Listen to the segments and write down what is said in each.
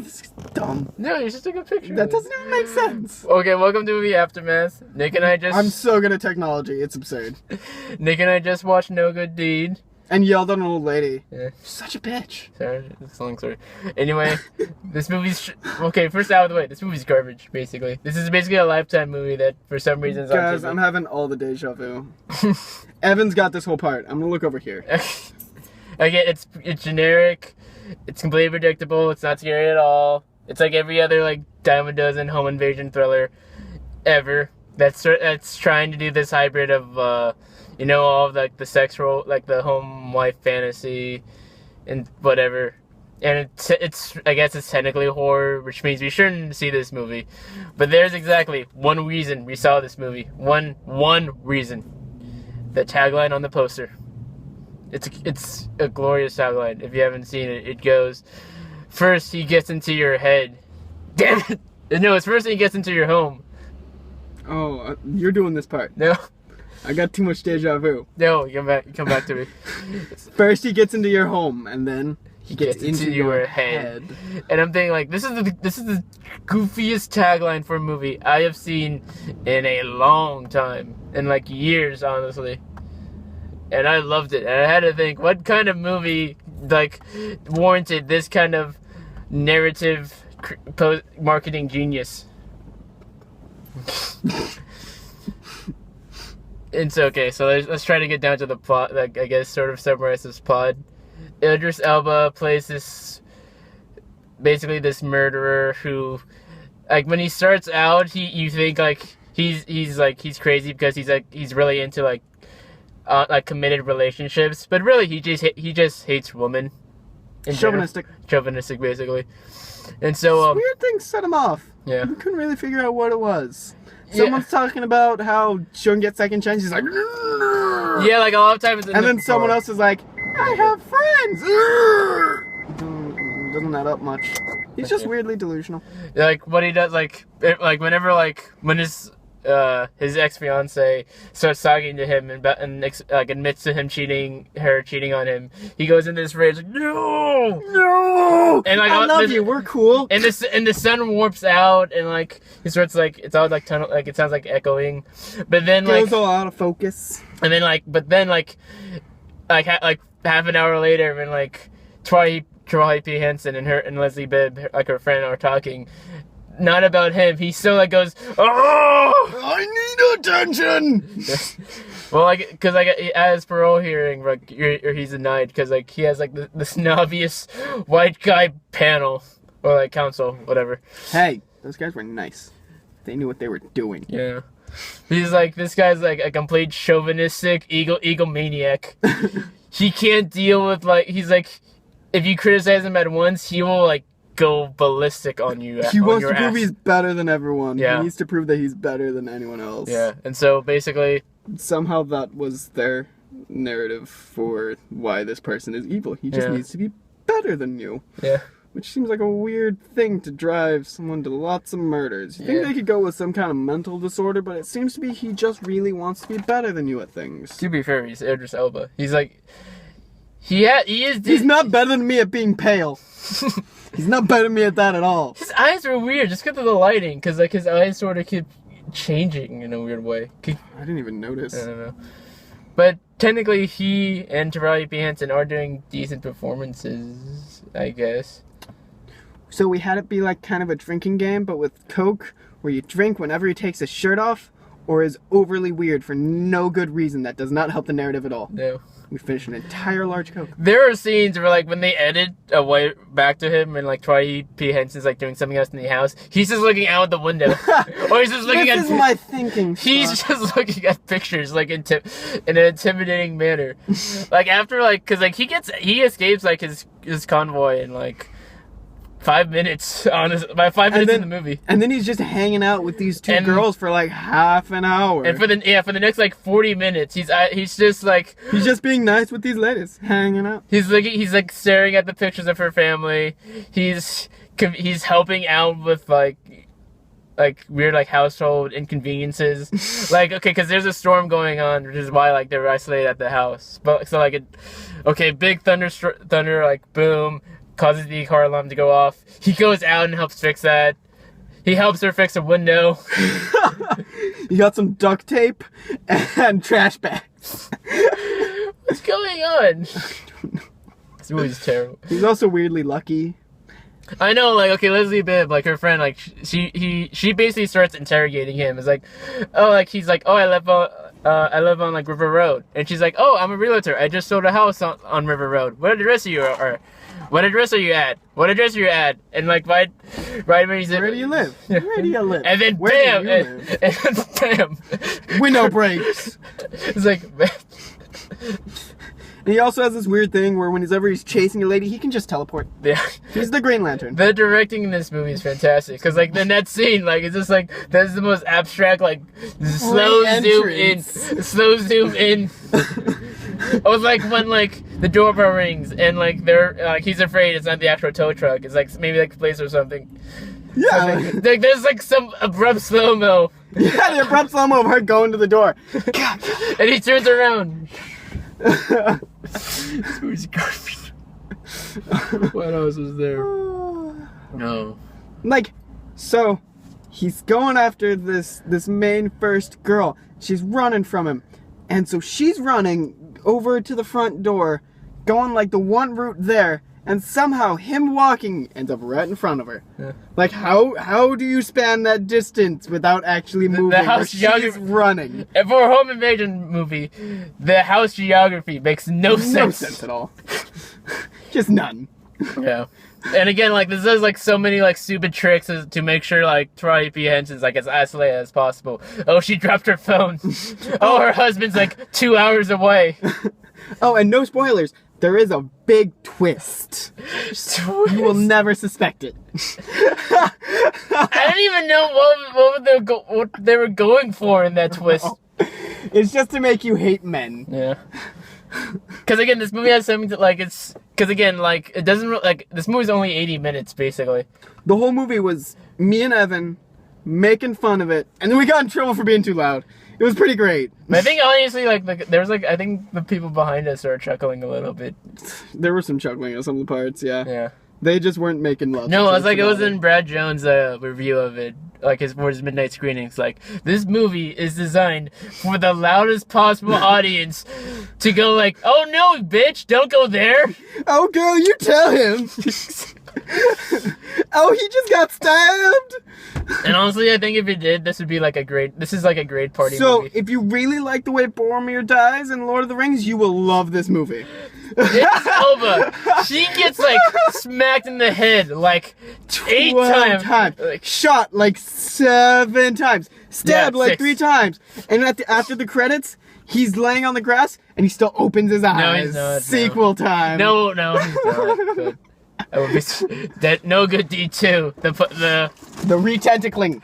This is dumb. No, you just took a picture. That doesn't even make sense. Okay, welcome to Movie Aftermath. Nick and I just... I'm so good at technology. It's absurd. Nick and I just watched No Good Deed. And yelled at an old lady. Yeah. Such a bitch. Sorry, it's a long story. Anyway, this movie's... Okay, first out of the way, this movie's garbage, basically. This is basically a Lifetime movie that, for some reason... Guys, I'm having all the deja vu. Evan's got this whole part. I'm gonna look over here. Again, it's generic. It's completely predictable. It's not scary at all. It's like every other, like, dime a dozen home invasion thriller ever. That's trying to do this hybrid of, you know, all of the sex role, like the home wife fantasy and whatever. And it's I guess it's technically horror, which means we shouldn't see this movie. But there's exactly one reason we saw this movie. One reason. The tagline on the poster. It's a glorious tagline. If you haven't seen it, it goes, "First he gets into your head." Damn it! No, it's first he gets into your home. Oh, you're doing this part. No. I got too much deja vu. No, come back to me. First he gets into your home, and then he gets into your head. And I'm thinking, like, this is the goofiest tagline for a movie I have seen in a long time, in like years, honestly. And I loved it. And I had to think, what kind of movie like warranted this kind of narrative marketing genius? It's okay, so let's try to get down to the plot. Like, I guess sort of summarize this plot. Idris Elba plays basically this murderer who, like, when he starts out, you think like he's crazy because he's really into like committed relationships, but really he just hates women. Chauvinistic, basically. And so weird things set him off. Yeah, we couldn't really figure out what it was. Someone's talking about how she shouldn't get second chances. He's like, yeah, like a lot of times. And then someone else is like, I have friends. Doesn't add up much. He's just weirdly delusional. Like what he does, like whenever when his ex-fiance starts talking to him and admits to him cheating on him, he goes into this rage like, no, and like, I love you, we're cool. And the sun warps out, and like he starts like, it's all like tunnel, like it sounds like echoing, but then goes all out of focus. And then like half an hour later, when like Troy P. Henson and Leslie Bibb, like her friend, are talking. Not about him. He still like goes, "Oh, I need attention." Well, like, cause like at his parole hearing, like, he's denied because like he has like the snobbiest white guy panel or like council, whatever. Hey, those guys were nice. They knew what they were doing. Yeah, he's like, this guy's like a complete chauvinistic egomaniac. He can't deal with he's like, if you criticize him at once, he will like go ballistic on you. He wants to prove he's better than everyone. Yeah. He needs to prove that he's better than anyone else. Yeah, and so basically, somehow that was their narrative for why this person is evil. He just needs to be better than you. Yeah. Which seems like a weird thing to drive someone to lots of murders. You think they could go with some kind of mental disorder, but it seems to be he just really wants to be better than you at things. To be fair, he's Idris Elba. He's like, he's not better than me at being pale. He's not better than me at that at all. His eyes were weird just because of the lighting, because like his eyes sort of keep changing in a weird way. I didn't even notice. I don't know. But technically, he and Taraji P. Henson are doing decent performances, I guess. So we had it be like kind of a drinking game, but with Coke, where you drink whenever he takes his shirt off, or is overly weird for no good reason that does not help the narrative at all. No. We finished an entire large Coke. There are scenes where, like, when they edit away back to him and, like, Troy P. Henson's, like, doing something else in the house, he's just looking out the window. Or he's just looking at... This is my thinking. He's just looking at pictures, like, in an intimidating manner. Like, after, like, because, like, he escapes, like, his convoy in, like, 5 minutes, by 5 minutes in the movie. And then he's just hanging out with these two girls for like half an hour. And for the next like 40 minutes, he's just like... He's just being nice with these ladies, hanging out. He's like staring at the pictures of her family. He's helping out with like weird like household inconveniences. Like, okay, because there's a storm going on, which is why like they're isolated at the house. But so like big thunder, like boom. causes the car alarm to go off. He goes out and helps fix that. He helps her fix a window. You got some duct tape and trash bags. What's going on? This movie's terrible. He's also weirdly lucky. I know, like, okay, Leslie Bibb, like, her friend, like, she basically starts interrogating him. It's like, oh, like, he's like, oh, I live on, like, River Road. And she's like, oh, I'm a realtor. I just sold a house on River Road. What address are you at? What address are you at? And, like, right when he's Where do you live? Where do you live? And then, Where bam! do you live? And then, bam! Window breaks. It's like, man. And he also has this weird thing where whenever he's chasing a lady, he can just teleport. Yeah. He's the Green Lantern. The directing in this movie is fantastic. Because, like, in that scene, like, it's just, like, that's the most abstract, like, slow zoom in. It was like when, like, the doorbell rings and, like, he's afraid it's not the actual tow truck. It's, like, maybe, like, police or something. Yeah. Like, there's, like, some abrupt slow-mo. Yeah, the abrupt slow-mo of her going to the door. And he turns around. This movie's garbage. What else was there? No. Like, so he's going after this main first girl. She's running from him. And so she's running over to the front door, going like the one route there, and somehow him walking ends up right in front of her. Yeah. Like, how do you span that distance without actually moving? The house she's running. For a home invasion movie, the house geography makes no sense. No sense at all. Just none. Yeah. And again, like, this does, like, so many, like, stupid tricks to make sure, like, Taraji P. Henson's, like, as isolated as possible. Oh, she dropped her phone. Oh, her husband's, like, 2 hours away. Oh, and no spoilers. There is a big twist. You will never suspect it. I don't even know what they were going for in that twist. It's just to make you hate men. Yeah. Because again, this movie has something to, like, it's... Because again, like, it doesn't... Like, this movie's only 80 minutes, basically. The whole movie was me and Evan making fun of it, and then we got in trouble for being too loud. It was pretty great. But I think, honestly, like, there was, like... I think the people behind us started chuckling a little bit. There was some chuckling at some of the parts, yeah. Yeah. They just weren't making love. No, it was in Brad Jones' review of it. Like, for his midnight screenings. Like, this movie is designed for the loudest possible audience to go like, oh no, bitch, don't go there. Oh, girl, you tell him. Oh, he just got stabbed. And honestly, I think if he did, this is like a great party movie. So, if you really like the way Boromir dies in Lord of the Rings, you will love this movie. It's Elba. She gets, like, smacked in the head, like, 8 times. Like, shot, like, 7 times. Stabbed, Yeah, like, 6. 3 times. And after the credits, he's laying on the grass, and he still opens his eyes. No, he's not. Sequel time. No, he's not. Good. That would be... That no good deed, too. The re-tentacling.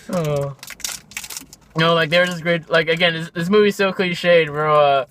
Oh. No, like, there's this great... Like, again, this movie's so cliched, where,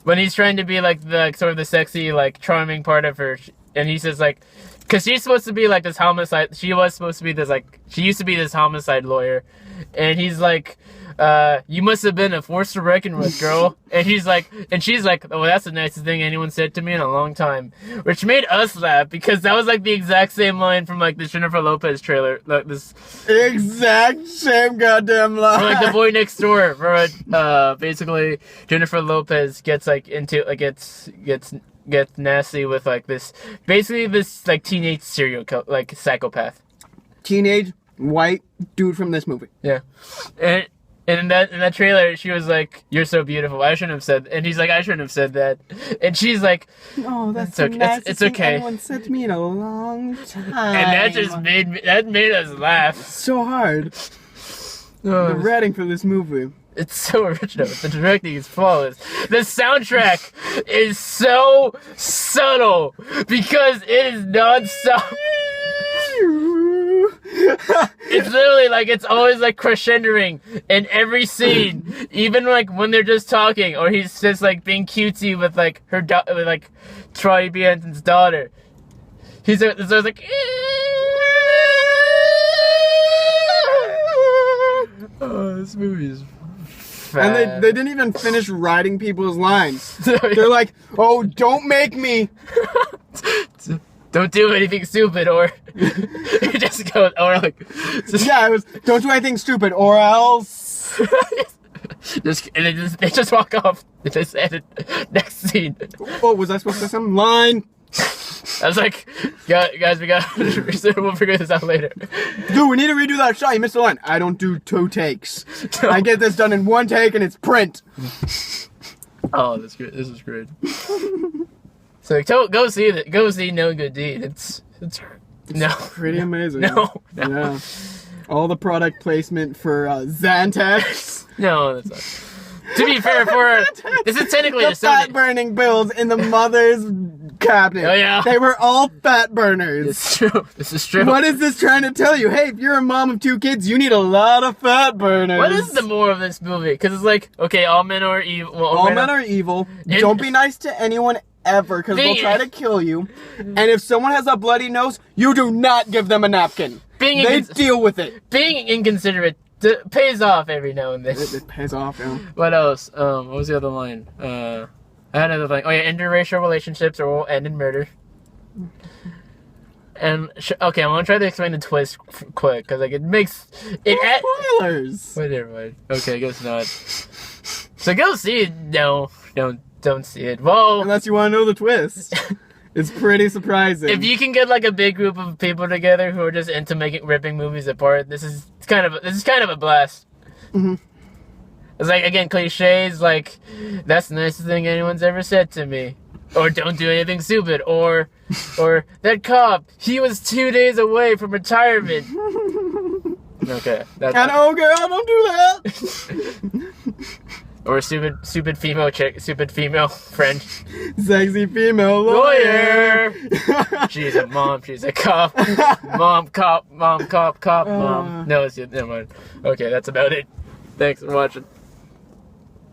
when he's trying to be, like, the sort of the sexy, like, charming part of her, and he says, like, because she's supposed to be, like, this homicide, she was supposed to be this, like, she used to be this homicide lawyer, and he's like, you must have been a force to reckon with, girl. And she's like, oh, that's the nicest thing anyone said to me in a long time. Which made us laugh, because that was, like, the exact same line from, like, the Jennifer Lopez trailer. Like, this... Exact same goddamn line. Or, like, The Boy Next Door, where, basically, Jennifer Lopez gets, like, into, like, gets nasty with, like, this, basically this, like, teenage like, psychopath. Teenage, white dude from this movie. Yeah. And in that trailer, she was like, "You're so beautiful. I shouldn't have said." And he's like, "I shouldn't have said that." And she's like, "Oh, that's okay. It's okay." Anyone said to me in a long time. And that just made us laugh so hard. The writing for this movie. It's so original. The directing is flawless. The soundtrack is so subtle because it is non-stop. It's literally like, it's always like crescendoing in every scene, even like when they're just talking, or he's just like being cutesy with like with like Troy B. Henson's daughter. He's always like, oh, this movie is fat. And they didn't even finish writing people's lines. They're like, oh, don't make me. Don't do anything stupid, or it just goes, or like, Yeah, it was, don't do anything stupid, or else. they just walk off. They just edit next scene. Oh, was I supposed to say some line? I was like, guys, we'll figure this out later. Dude, we need to redo that shot. You missed a line. I don't do 2 takes. I get this done in 1 take and it's print. Oh, that's great. This is great. So go see it. Go see No Good Deed. It's no pretty amazing. No. Yeah. All the product placement for Xantax. No, that's not. To be fair, this is technically The a fat Sony. burning bills in the mother's cabinet. Oh, yeah. They were all fat burners. It's true. This is true. What is this trying to tell you? Hey, if you're a mom of 2 kids, you need a lot of fat burners. What is the more of this movie? Because it's like, okay, all men are evil. Well, All men are evil. Don't be nice to anyone ever, because they'll try to kill you. And if someone has a bloody nose, you do not give them a napkin. They deal with it. Being inconsiderate pays off every now and then. It pays off, yeah. What else? What was the other line? I had another line. Oh yeah, interracial relationships will end in murder. And okay, I'm gonna try to explain the twist quick, because like it makes it. Spoilers. Whatever. Okay, I guess not. So go see it. No, don't see it. Well, Unless you want to know the twist. It's pretty surprising. if you can get like a big group of people together who are just into ripping movies apart, this is kind of a blast. Mm-hmm. It's like, again, cliches like, that's the nicest thing anyone's ever said to me, or don't do anything stupid, or that cop, he was 2 days away from retirement. Okay, that's And oh girl, don't do that. or stupid female friend. Sexy female lawyer. She's a mom. She's a cop. Mom, cop. Mom, cop. Cop, mom. No, never mind. Okay, that's about it. Thanks for watching.